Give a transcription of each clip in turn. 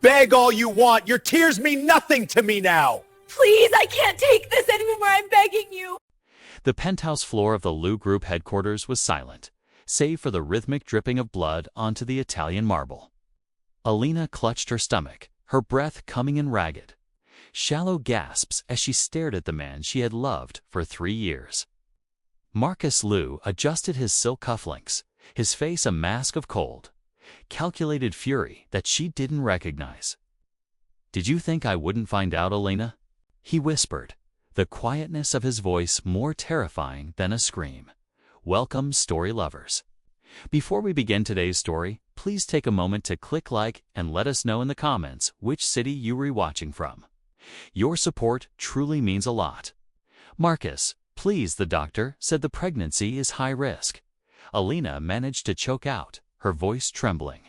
Beg all you want. Your tears mean nothing to me now. Please, I can't take this anymore. I'm begging you. The penthouse floor of the Lou Group headquarters was silent, save for the rhythmic dripping of blood onto the Italian marble. Elena clutched her stomach, her breath coming in ragged. Shallow gasps as she stared at the man she had loved for 3 years. Marcus Lou adjusted his silk cufflinks, his face a mask of cold, calculated fury that she didn't recognize. "Did you think I wouldn't find out, Elena?" he whispered, the quietness of his voice more terrifying than a scream. Welcome, story lovers. Before we begin today's story, please take a moment to click like and let us know in the comments which city you were watching from. Your support truly means a lot. Marcus, please, the doctor said the pregnancy is high risk. Elena managed to choke out, her voice trembling.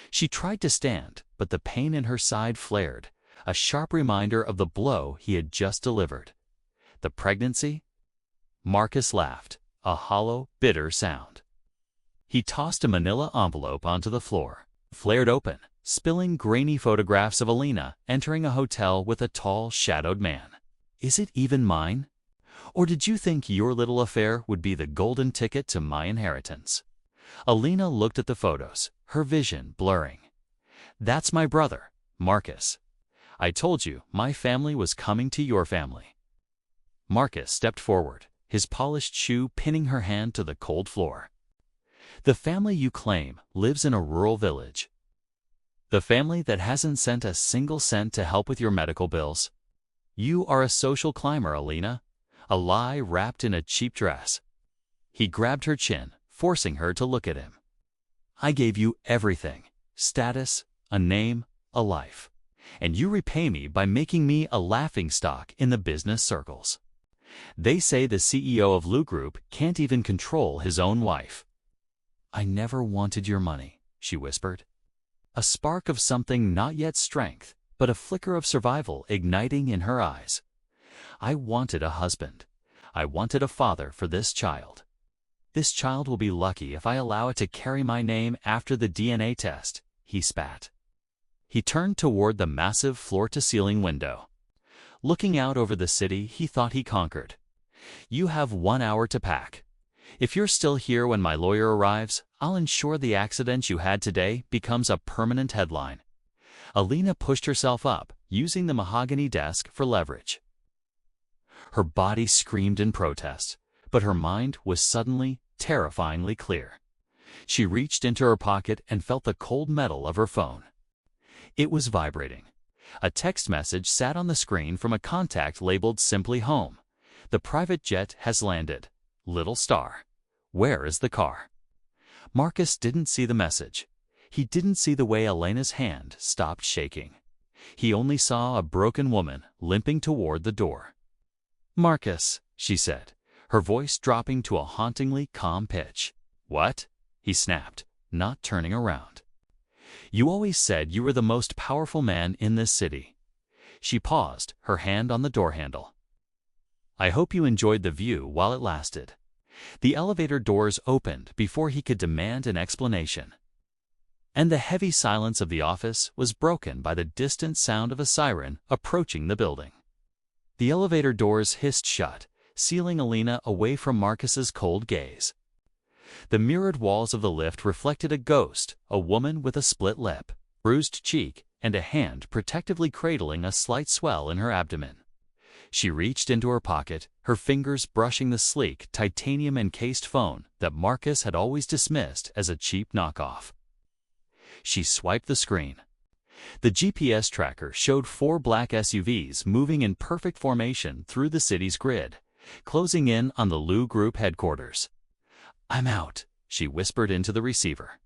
She tried to stand, but the pain in her side flared, a sharp reminder of the blow he had just delivered. The pregnancy? Marcus laughed, a hollow, bitter sound. He tossed a manila envelope onto the floor, flared open, spilling grainy photographs of Elena entering a hotel with a tall, shadowed man. "Is it even mine? Or did you think your little affair would be the golden ticket to my inheritance?" Elena looked at the photos, her vision blurring. "That's my brother, Marcus. I told you my family was coming to your family." Marcus stepped forward, his polished shoe pinning her hand to the cold floor. "The family you claim lives in a rural village. The family that hasn't sent a single cent to help with your medical bills. You are a social climber, Elena, a lie wrapped in a cheap dress." He grabbed her chin, forcing her to look at him. "I gave you everything, status, a name, a life. And you repay me by making me a laughingstock in the business circles. They say the CEO of Lou Group can't even control his own wife." "I never wanted your money," she whispered. A spark of something not yet strength, but a flicker of survival igniting in her eyes. "I wanted a husband. I wanted a father for this child. This child will be lucky if I allow it to carry my name after the DNA test," he spat. He turned toward the massive floor-to-ceiling window. Looking out over the city he thought he conquered. "You have 1 hour to pack. If you're still here when my lawyer arrives, I'll ensure the accident you had today becomes a permanent headline." Elena pushed herself up, using the mahogany desk for leverage. Her body screamed in protest, but her mind was suddenly, terrifyingly clear. She reached into her pocket and felt the cold metal of her phone. It was vibrating. A text message sat on the screen from a contact labeled simply "Home." "The private jet has landed. Little star. Where is the car?" Marcus didn't see the message. He didn't see the way Elena's hand stopped shaking. He only saw a broken woman limping toward the door. "Marcus," she said, her voice dropping to a hauntingly calm pitch. "What?" he snapped, not turning around. "You always said you were the most powerful man in this city." She paused, her hand on the door handle. "I hope you enjoyed the view while it lasted." The elevator doors opened before he could demand an explanation. And the heavy silence of the office was broken by the distant sound of a siren approaching the building. The elevator doors hissed shut, sealing Elena away from Marcus's cold gaze. The mirrored walls of the lift reflected a ghost, a woman with a split lip, bruised cheek, and a hand protectively cradling a slight swell in her abdomen. She reached into her pocket, her fingers brushing the sleek, titanium-encased phone that Marcus had always dismissed as a cheap knockoff. She swiped the screen. The GPS tracker showed 4 black SUVs moving in perfect formation through the city's grid, closing in on the Lou Group headquarters. "I'm out," she whispered into the receiver.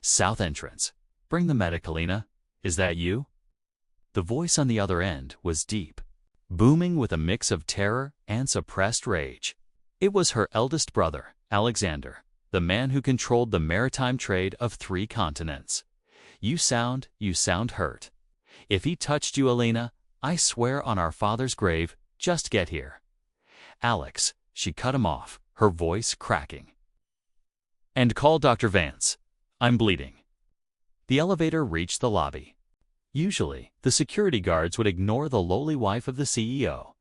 "South entrance. Bring the medic, Elena. Is that you?" The voice on the other end was deep, booming with a mix of terror and suppressed rage. It was her eldest brother, Alexander, the man who controlled the maritime trade of 3 continents. You sound hurt. If he touched you, Elena, I swear on our father's grave, just get here." "Alex," she cut him off, her voice cracking. "And call Dr. Vance. I'm bleeding." The elevator reached the lobby. Usually, the security guards would ignore the lowly wife of the CEO.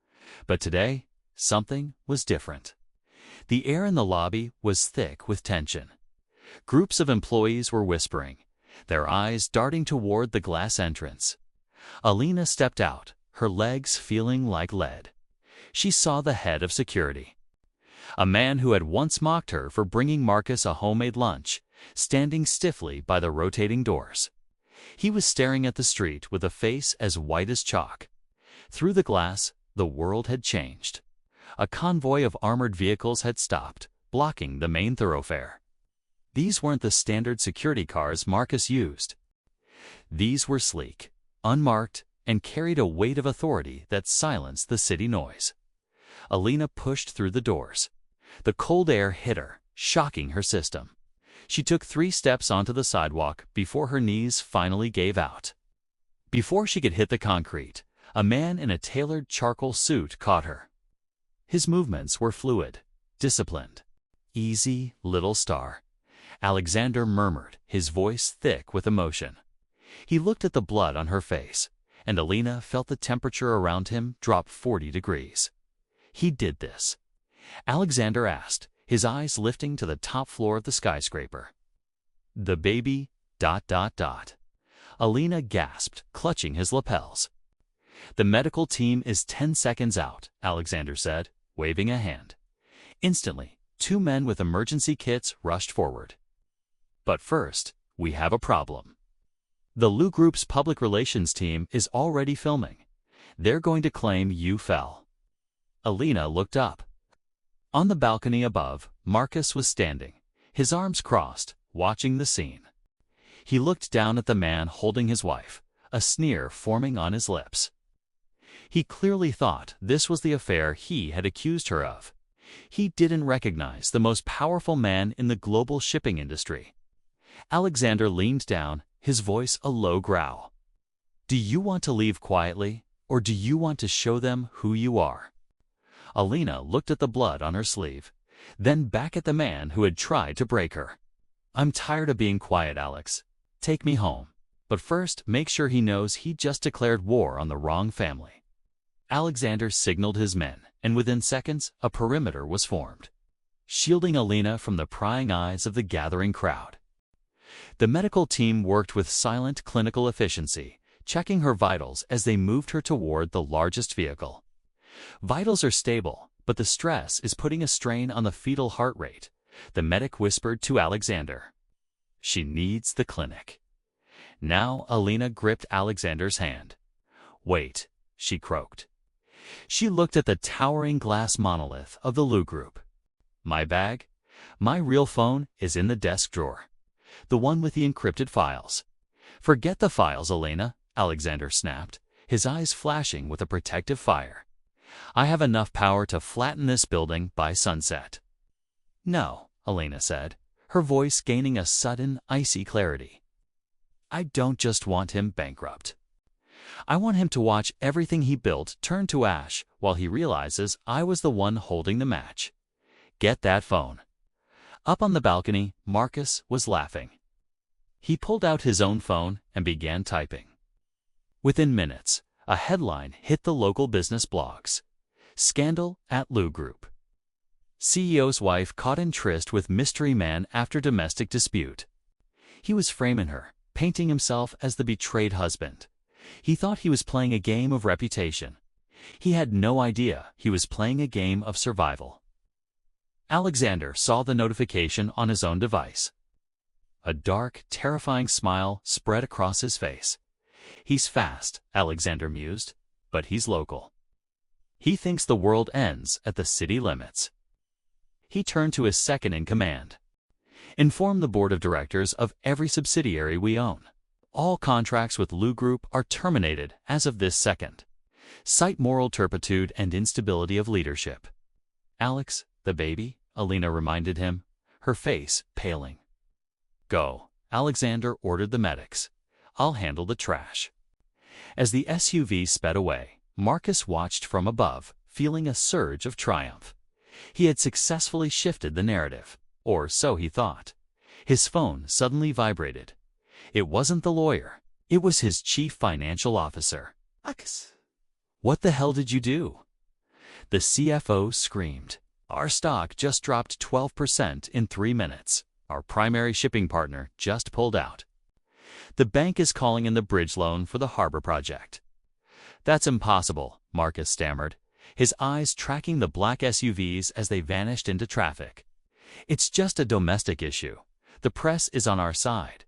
But today, something was different. The air in the lobby was thick with tension. Groups of employees were whispering, their eyes darting toward the glass entrance. Elena stepped out, her legs feeling like lead. She saw the head of security, a man who had once mocked her for bringing Marcus a homemade lunch, standing stiffly by the rotating doors. He was staring at the street with a face as white as chalk. Through the glass, the world had changed. A convoy of armored vehicles had stopped, blocking the main thoroughfare. These weren't the standard security cars Marcus used. These were sleek, unmarked, and carried a weight of authority that silenced the city noise. Elena pushed through the doors. The cold air hit her, shocking her system. She took 3 steps onto the sidewalk before her knees finally gave out. Before she could hit the concrete, a man in a tailored charcoal suit caught her. His movements were fluid, disciplined. "Easy, little star," Alexander murmured, his voice thick with emotion. He looked at the blood on her face, and Elena felt the temperature around him drop 40 degrees. "He did this?" Alexander asked, his eyes lifting to the top floor of the skyscraper. "The baby, ... Elena gasped, clutching his lapels. "The medical team is 10 seconds out," Alexander said, waving a hand. Instantly, 2 men with emergency kits rushed forward. "But first, we have a problem. The Lu Group's public relations team is already filming. They're going to claim you fell." Elena looked up. On the balcony above, Marcus was standing, his arms crossed, watching the scene. He looked down at the man holding his wife, a sneer forming on his lips. He clearly thought this was the affair he had accused her of. He didn't recognize the most powerful man in the global shipping industry. Alexander leaned down, his voice a low growl. "Do you want to leave quietly, or do you want to show them who you are?" Elena looked at the blood on her sleeve, then back at the man who had tried to break her. "I'm tired of being quiet, Alex. Take me home. But first, make sure he knows he just declared war on the wrong family." Alexander signaled his men, and within seconds, a perimeter was formed, shielding Elena from the prying eyes of the gathering crowd. The medical team worked with silent clinical efficiency, checking her vitals as they moved her toward the largest vehicle. "Vitals are stable, but the stress is putting a strain on the fetal heart rate," the medic whispered to Alexander. "She needs the clinic." Now Elena gripped Alexander's hand. "Wait," she croaked. She looked at the towering glass monolith of the Lu Group. "My bag? My real phone is in the desk drawer. The one with the encrypted files." "Forget the files, Elena," Alexander snapped, his eyes flashing with a protective fire. "I have enough power to flatten this building by sunset." "No," Elena said, her voice gaining a sudden, icy clarity. "I don't just want him bankrupt. I want him to watch everything he built turn to ash while he realizes I was the one holding the match. Get that phone." Up on the balcony, Marcus was laughing. He pulled out his own phone and began typing. Within minutes, a headline hit the local business blogs. "Scandal at Lu Group. CEO's wife caught in tryst with mystery man after domestic dispute." He was framing her, painting himself as the betrayed husband. He thought he was playing a game of reputation. He had no idea he was playing a game of survival. Alexander saw the notification on his own device. A dark, terrifying smile spread across his face. "He's fast," Alexander mused, "but he's local. He thinks the world ends at the city limits." He turned to his second-in-command. "Inform the board of directors of every subsidiary we own. All contracts with Lu Group are terminated as of this second. Cite moral turpitude and instability of leadership." "Alex, the baby," Elena reminded him, her face paling. "Go," Alexander ordered the medics. "I'll handle the trash." As the SUV sped away, Marcus watched from above, feeling a surge of triumph. He had successfully shifted the narrative, or so he thought. His phone suddenly vibrated. It wasn't the lawyer. It was his chief financial officer. What the hell did you do? The CFO screamed. Our stock just dropped 12% in 3 minutes. Our primary shipping partner just pulled out. The bank is calling in the bridge loan for the harbor project. That's impossible, Marcus stammered, his eyes tracking the black SUVs as they vanished into traffic. It's just a domestic issue. The press is on our side.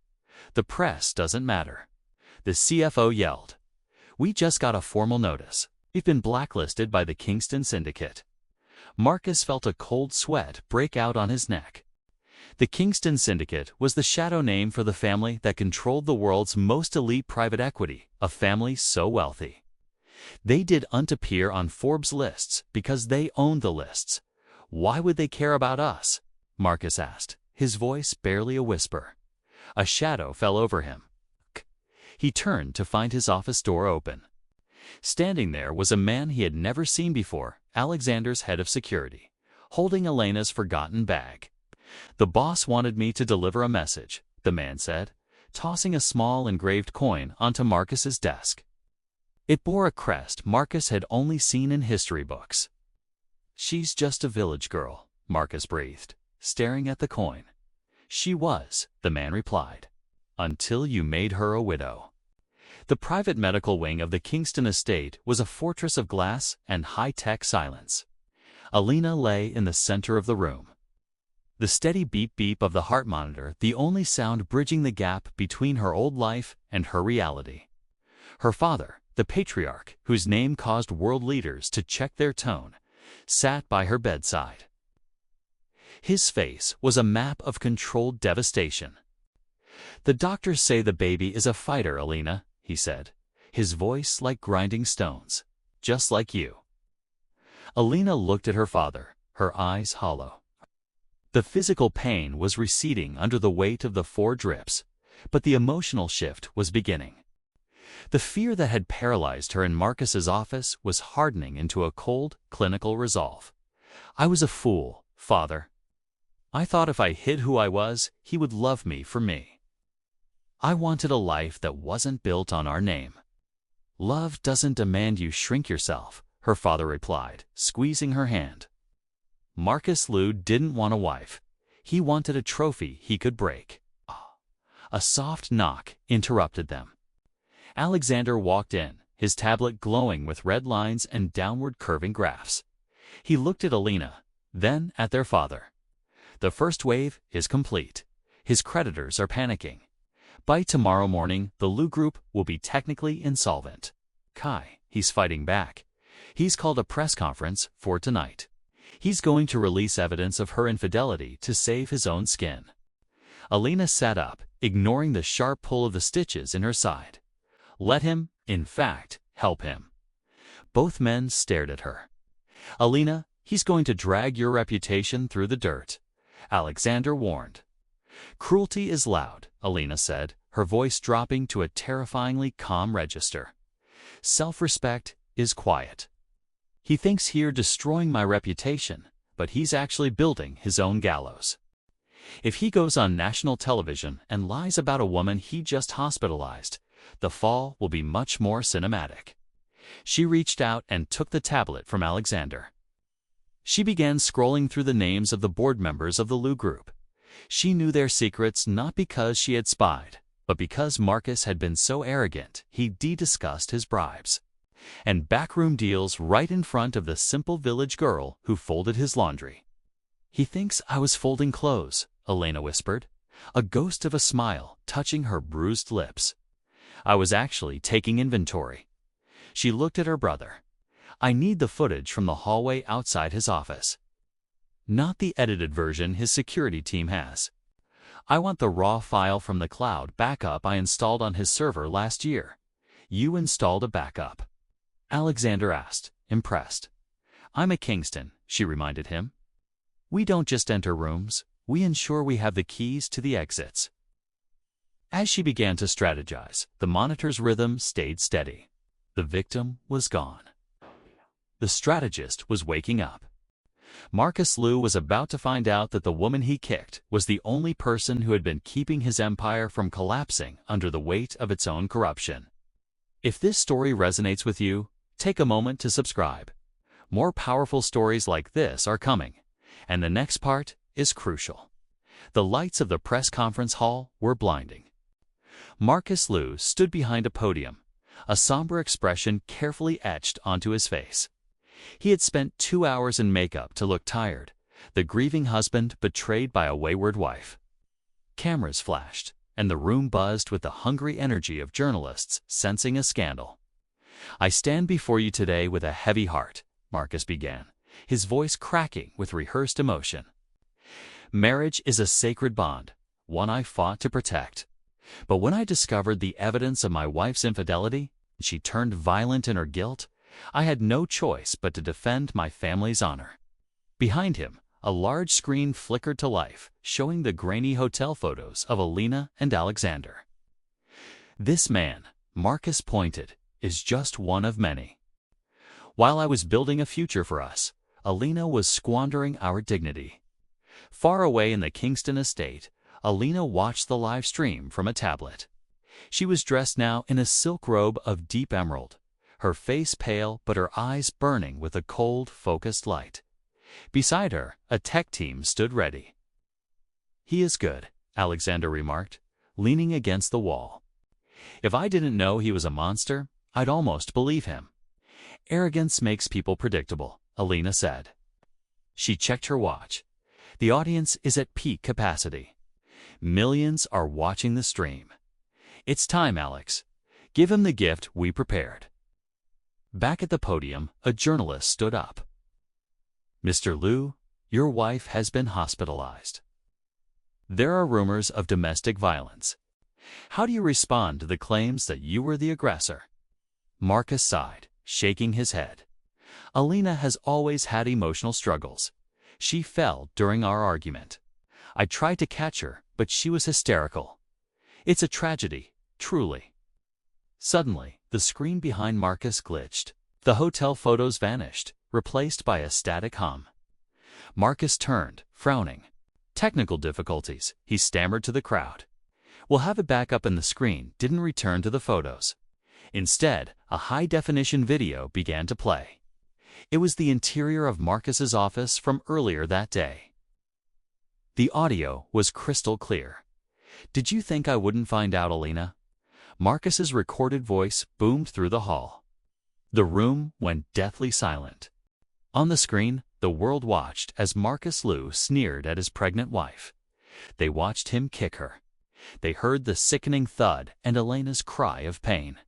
The press doesn't matter. The CFO yelled. We just got a formal notice. We've been blacklisted by the Kingston Syndicate. Marcus felt a cold sweat break out on his neck. The Kingston Syndicate was the shadow name for the family that controlled the world's most elite private equity, a family so wealthy. They didn't appear on Forbes lists because they owned the lists. Why would they care about us? Marcus asked, his voice barely a whisper. A shadow fell over him. He turned to find his office door open. Standing there was a man he had never seen before, Alexander's head of security, holding Elena's forgotten bag. The boss wanted me to deliver a message, the man said, tossing a small engraved coin onto Marcus's desk. It bore a crest Marcus had only seen in history books. She's just a village girl, Marcus breathed, staring at the coin. She was, the man replied, until you made her a widow. The private medical wing of the Kingston estate was a fortress of glass and high-tech silence. Elena lay in the center of the room. The steady beep-beep of the heart monitor, the only sound bridging the gap between her old life and her reality. Her father, the patriarch whose name caused world leaders to check their tone, sat by her bedside. His face was a map of controlled devastation. The doctors say the baby is a fighter, Elena, he said, his voice like grinding stones, just like you. Elena looked at her father, her eyes hollow. The physical pain was receding under the weight of the 4 drips, but the emotional shift was beginning. The fear that had paralyzed her in Marcus's office was hardening into a cold, clinical resolve. I was a fool, father. I thought if I hid who I was, he would love me for me. I wanted a life that wasn't built on our name. Love doesn't demand you shrink yourself, her father replied, squeezing her hand. Marcus Liu didn't want a wife. He wanted a trophy he could break. A soft knock interrupted them. Alexander walked in, his tablet glowing with red lines and downward curving graphs. He looked at Elena, then at their father. The first wave is complete. His creditors are panicking. By tomorrow morning, the Liu Group will be technically insolvent. Kai, he's fighting back. He's called a press conference for tonight. He's going to release evidence of her infidelity to save his own skin. Elena sat up, ignoring the sharp pull of the stitches in her side. Let him, in fact, help him. Both men stared at her. Elena, he's going to drag your reputation through the dirt, Alexander warned. Cruelty is loud, Elena said, her voice dropping to a terrifyingly calm register. Self-respect is quiet. He thinks here destroying my reputation, but he's actually building his own gallows. If he goes on national television and lies about a woman he just hospitalized, the fall will be much more cinematic. She reached out and took the tablet from Alexander. She began scrolling through the names of the board members of the Liu Group. She knew their secrets not because she had spied, but because Marcus had been so arrogant he discussed his bribes and backroom deals right in front of the simple village girl who folded his laundry. He thinks I was folding clothes, Elena whispered, a ghost of a smile touching her bruised lips. I was actually taking inventory. She looked at her brother. I need the footage from the hallway outside his office. Not the edited version his security team has. I want the raw file from the cloud backup I installed on his server last year. You installed a backup? Alexander asked, impressed. I'm a Kingston, she reminded him. We don't just enter rooms, we ensure we have the keys to the exits. As she began to strategize, the monitor's rhythm stayed steady. The victim was gone. The strategist was waking up. Marcus Liu was about to find out that the woman he kicked was the only person who had been keeping his empire from collapsing under the weight of its own corruption. If this story resonates with you, take a moment to subscribe. More powerful stories like this are coming, and the next part is crucial. The lights of the press conference hall were blinding. Marcus Liu stood behind a podium, a somber expression carefully etched onto his face. He had spent 2 hours in makeup to look tired, the grieving husband betrayed by a wayward wife. Cameras flashed, and the room buzzed with the hungry energy of journalists sensing a scandal. "I stand before you today with a heavy heart," Marcus began, his voice cracking with rehearsed emotion. "Marriage is a sacred bond, one I fought to protect. But when I discovered the evidence of my wife's infidelity, and she turned violent in her guilt, I had no choice but to defend my family's honor." Behind him, a large screen flickered to life, showing the grainy hotel photos of Elena and Alexander. "This man," Marcus pointed, "is just one of many. While I was building a future for us, Elena was squandering our dignity." Far away in the Kingston estate, Elena watched the live stream from a tablet. She was dressed now in a silk robe of deep emerald, her face pale but her eyes burning with a cold, focused light. Beside her, a tech team stood ready. "He is good," Alexander remarked, leaning against the wall. "If I didn't know he was a monster, I'd almost believe him." "Arrogance makes people predictable," Elena said. She checked her watch. "The audience is at peak capacity. Millions are watching the stream. It's time, Alex. Give him the gift we prepared." Back at the podium, a journalist stood up. "Mr. Liu, your wife has been hospitalized. There are rumors of domestic violence. How do you respond to the claims that you were the aggressor?" Marcus sighed, shaking his head. "Elena has always had emotional struggles. She fell during our argument. I tried to catch her, but she was hysterical. It's a tragedy, truly." Suddenly, the screen behind Marcus glitched. The hotel photos vanished, replaced by a static hum. Marcus turned, frowning. "Technical difficulties," he stammered to the crowd. "We'll have it back up, and the screen didn't return to the photos." Instead, a high-definition video began to play. It was the interior of Marcus's office from earlier that day. The audio was crystal clear. "Did you think I wouldn't find out, Elena?" Marcus's recorded voice boomed through the hall. The room went deathly silent. On the screen, the world watched as Marcus Liu sneered at his pregnant wife. They watched him kick her. They heard the sickening thud and Elena's cry of pain.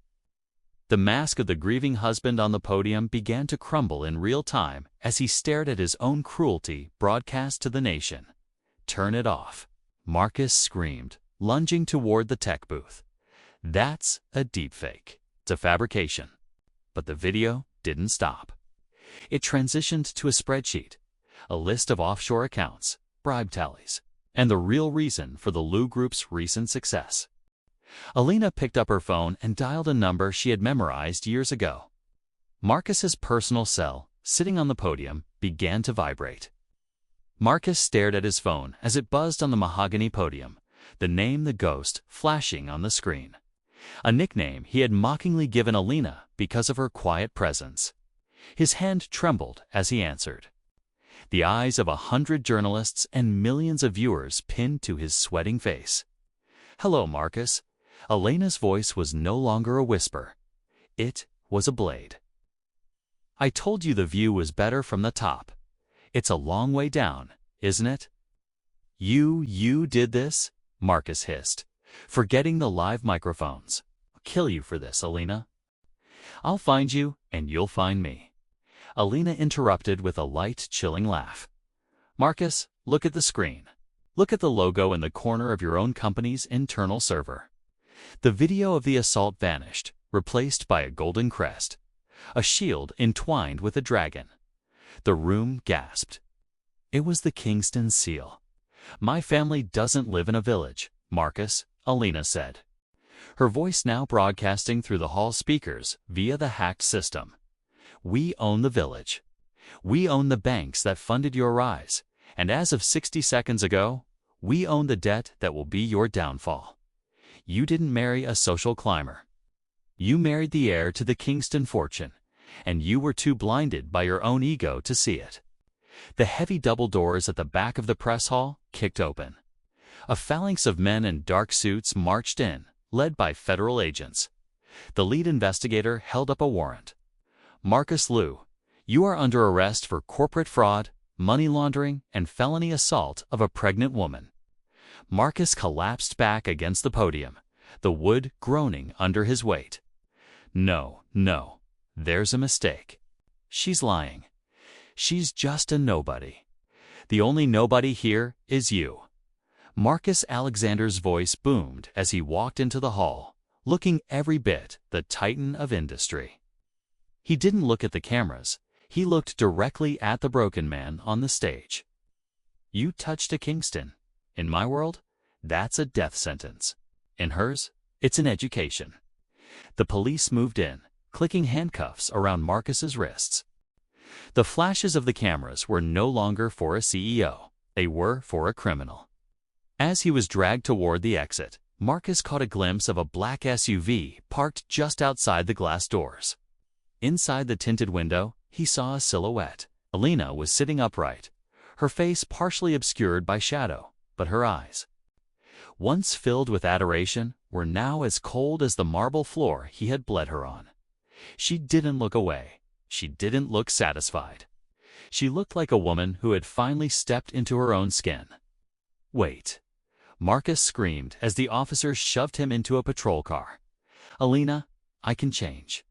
The mask of the grieving husband on the podium began to crumble in real time as he stared at his own cruelty broadcast to the nation. "Turn it off," Marcus screamed, lunging toward the tech booth. "That's a deepfake. It's a fabrication." But the video didn't stop. It transitioned to a spreadsheet, a list of offshore accounts, bribe tallies, and the real reason for the Liu Group's recent success. Elena picked up her phone and dialed a number she had memorized years ago. Marcus's personal cell, sitting on the podium, began to vibrate. Marcus stared at his phone as it buzzed on the mahogany podium, the name "The Ghost" flashing on the screen. A nickname he had mockingly given Elena because of her quiet presence. His hand trembled as he answered. The eyes of 100 journalists and millions of viewers pinned to his sweating face. "Hello, Marcus." Elena's voice was no longer a whisper. It was a blade. "I told you the view was better from the top. It's a long way down, isn't it?" You did this?" Marcus hissed, forgetting the live microphones. "I'll kill you for this, Elena." "I'll find you, and you'll find me." Elena interrupted with a light, chilling laugh. "Marcus, look at the screen. Look at the logo in the corner of your own company's internal server." The video of the assault vanished, replaced by a golden crest, a shield entwined with a dragon. The room gasped. It was the Kingston seal. "My family doesn't live in a village, Marcus," Elena said, her voice now broadcasting through the hall speakers via the hacked system. "We own the village. We own the banks that funded your rise, and as of 60 seconds ago, we own the debt that will be your downfall. You didn't marry a social climber. You married the heir to the Kingston fortune, and you were too blinded by your own ego to see it. The heavy double doors at the back of the press hall kicked open. A phalanx of men in dark suits marched in, led by federal agents. The lead investigator held up a warrant. Marcus Liu, you are under arrest for corporate fraud, money laundering, and felony assault of a pregnant woman. Marcus collapsed back against the podium, the wood groaning under his weight. No, there's a mistake. She's lying. She's just a nobody. The only nobody here is you. Marcus Alexander's voice boomed as he walked into the hall, looking every bit the titan of industry. He didn't look at the cameras. He looked directly at the broken man on the stage. You touched a Kingston. In my world, that's a death sentence. In hers, it's an education. The police moved in, clicking handcuffs around Marcus's wrists. The flashes of the cameras were no longer for a CEO. They were for a criminal. As he was dragged toward the exit, Marcus caught a glimpse of a black SUV parked just outside the glass doors. Inside the tinted window, he saw a silhouette. Elena was sitting upright, her face partially obscured by shadow, but her eyes, once filled with adoration, were now as cold as the marble floor he had bled her on. She didn't look away. She didn't look satisfied. She looked like a woman who had finally stepped into her own skin. Wait. Marcus screamed as the officer shoved him into a patrol car. Elena, I can change.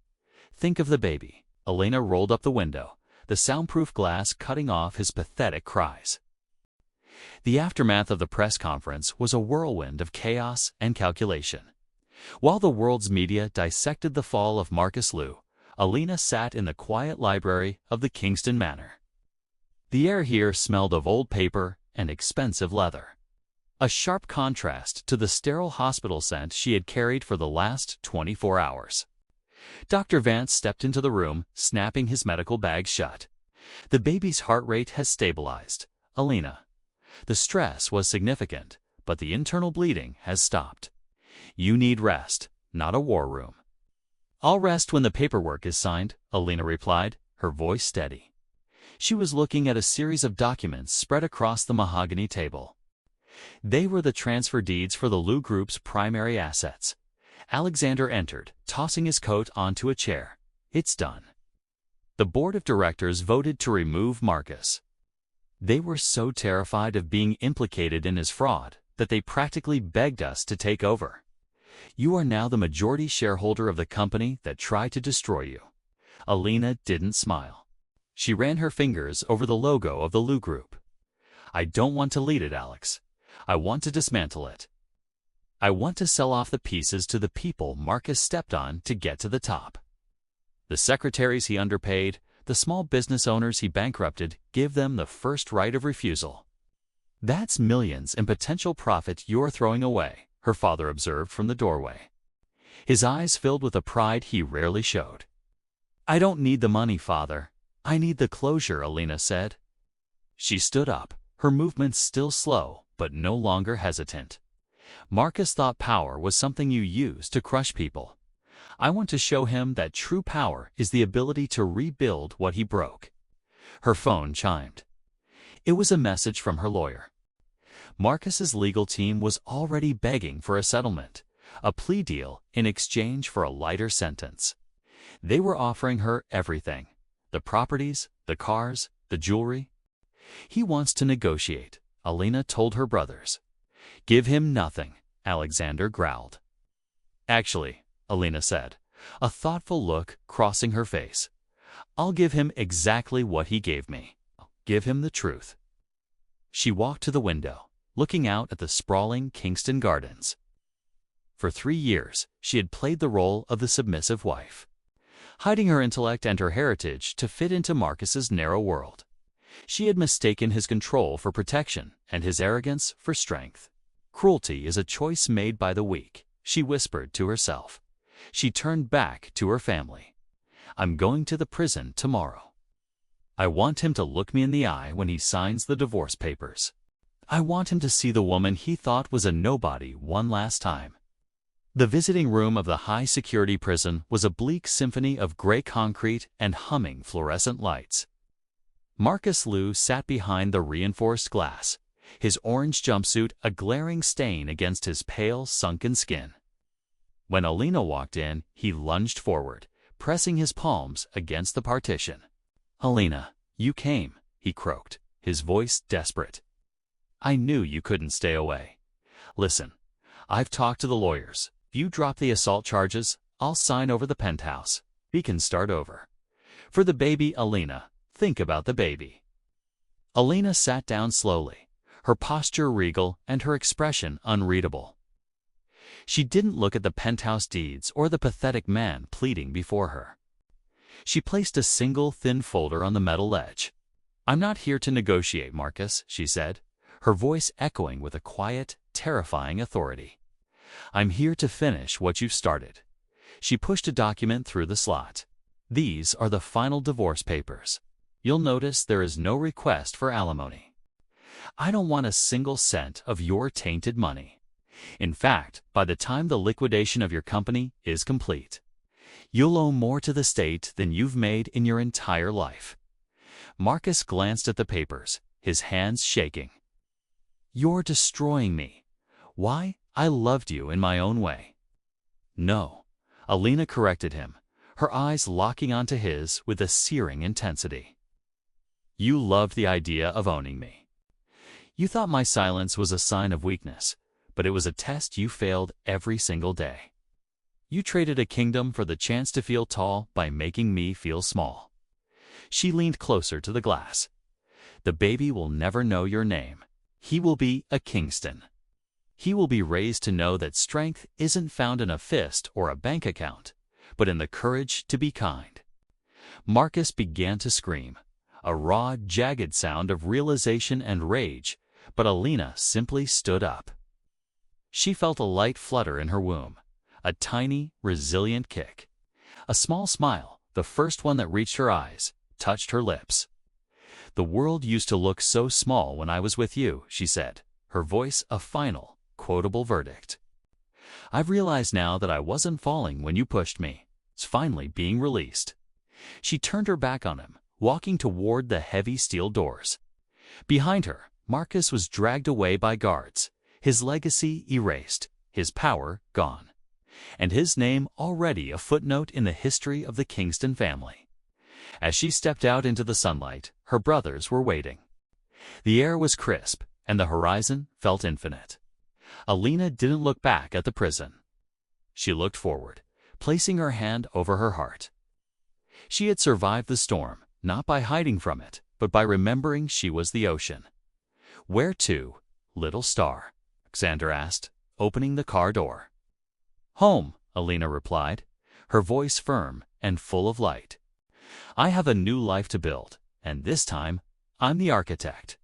Think of the baby. Elena rolled up the window, the soundproof glass cutting off his pathetic cries. The aftermath of the press conference was a whirlwind of chaos and calculation. While the world's media dissected the fall of Marcus Liu, Elena sat in the quiet library of the Kingston Manor. The air here smelled of old paper and expensive leather, a sharp contrast to the sterile hospital scent she had carried for the last 24 hours. Dr. Vance stepped into the room, snapping his medical bag shut. The baby's heart rate has stabilized, Elena. The stress was significant, but the internal bleeding has stopped. You need rest, not a war room. I'll rest when the paperwork is signed, Elena replied, her voice steady. She was looking at a series of documents spread across the mahogany table. They were the transfer deeds for the Liu Group's primary assets. Alexander entered, tossing his coat onto a chair. It's done. The board of directors voted to remove Marcus. They were so terrified of being implicated in his fraud that they practically begged us to take over. You are now the majority shareholder of the company that tried to destroy you. Elena didn't smile. She ran her fingers over the logo of the Liu Group. I don't want to lead it, Alex. I want to dismantle it. I want to sell off the pieces to the people Marcus stepped on to get to the top. The secretaries he underpaid, the small business owners he bankrupted, give them the first right of refusal. That's millions in potential profit you're throwing away, her father observed from the doorway. His eyes filled with a pride he rarely showed. I don't need the money, father. I need the closure, Elena said. She stood up, her movements still slow, but no longer hesitant. Marcus thought power was something you use to crush people. I want to show him that true power is the ability to rebuild what he broke. Her phone chimed. It was a message from her lawyer. Marcus's legal team was already begging for a settlement, a plea deal in exchange for a lighter sentence. They were offering her everything: the properties, the cars, the jewelry. He wants to negotiate, Elena told her brothers. Give him nothing, Alexander growled. Actually, Elena said, a thoughtful look crossing her face. I'll give him exactly what he gave me. Give him the truth. She walked to the window, looking out at the sprawling Kingston Gardens. For 3 years, she had played the role of the submissive wife, hiding her intellect and her heritage to fit into Marcus's narrow world. She had mistaken his control for protection and his arrogance for strength. Cruelty is a choice made by the weak, she whispered to herself. She turned back to her family. I'm going to the prison tomorrow. I want him to look me in the eye when he signs the divorce papers. I want him to see the woman he thought was a nobody one last time. The visiting room of the high-security prison was a bleak symphony of gray concrete and humming fluorescent lights. Marcus Liu sat behind the reinforced glass, his orange jumpsuit a glaring stain against his pale, sunken skin. When Elena walked in, he lunged forward, pressing his palms against the partition. "Elena, you came," he croaked, his voice desperate. "I knew you couldn't stay away. Listen, I've talked to the lawyers. If you drop the assault charges, I'll sign over the penthouse. We can start over. For the baby, Elena, think about the baby." Elena sat down slowly, her posture regal and her expression unreadable. She didn't look at the penthouse deeds or the pathetic man pleading before her. She placed a single thin folder on the metal ledge. "I'm not here to negotiate, Marcus," she said, her voice echoing with a quiet, terrifying authority. "I'm here to finish what you've started." She pushed a document through the slot. "These are the final divorce papers. You'll notice there is no request for alimony. I don't want a single cent of your tainted money. In fact, by the time the liquidation of your company is complete, you'll owe more to the state than you've made in your entire life." Marcus glanced at the papers, his hands shaking. "You're destroying me. Why? I loved you in my own way." "No," Elena corrected him, her eyes locking onto his with a searing intensity. "You loved the idea of owning me. You thought my silence was a sign of weakness, but it was a test you failed every single day. You traded a kingdom for the chance to feel tall by making me feel small." She leaned closer to the glass. "The baby will never know your name. He will be a Kingston. He will be raised to know that strength isn't found in a fist or a bank account, but in the courage to be kind." Marcus began to scream, a raw, jagged sound of realization and rage, but Elena simply stood up. She felt a light flutter in her womb, a tiny, resilient kick. A small smile, the first one that reached her eyes, touched her lips. "The world used to look so small when I was with you," she said, her voice a final, quotable verdict. "I've realized now that I wasn't falling when you pushed me. It's finally being released." She turned her back on him, walking toward the heavy steel doors. Behind her, Marcus was dragged away by guards, his legacy erased, his power gone, and his name already a footnote in the history of the Kingston family. As she stepped out into the sunlight, her brothers were waiting. The air was crisp, and the horizon felt infinite. Elena didn't look back at the prison. She looked forward, placing her hand over her heart. She had survived the storm, not by hiding from it, but by remembering she was the ocean. "Where to, little star?" Xander asked, opening the car door. "Home," Elena replied, her voice firm and full of light. "I have a new life to build, and this time, I'm the architect."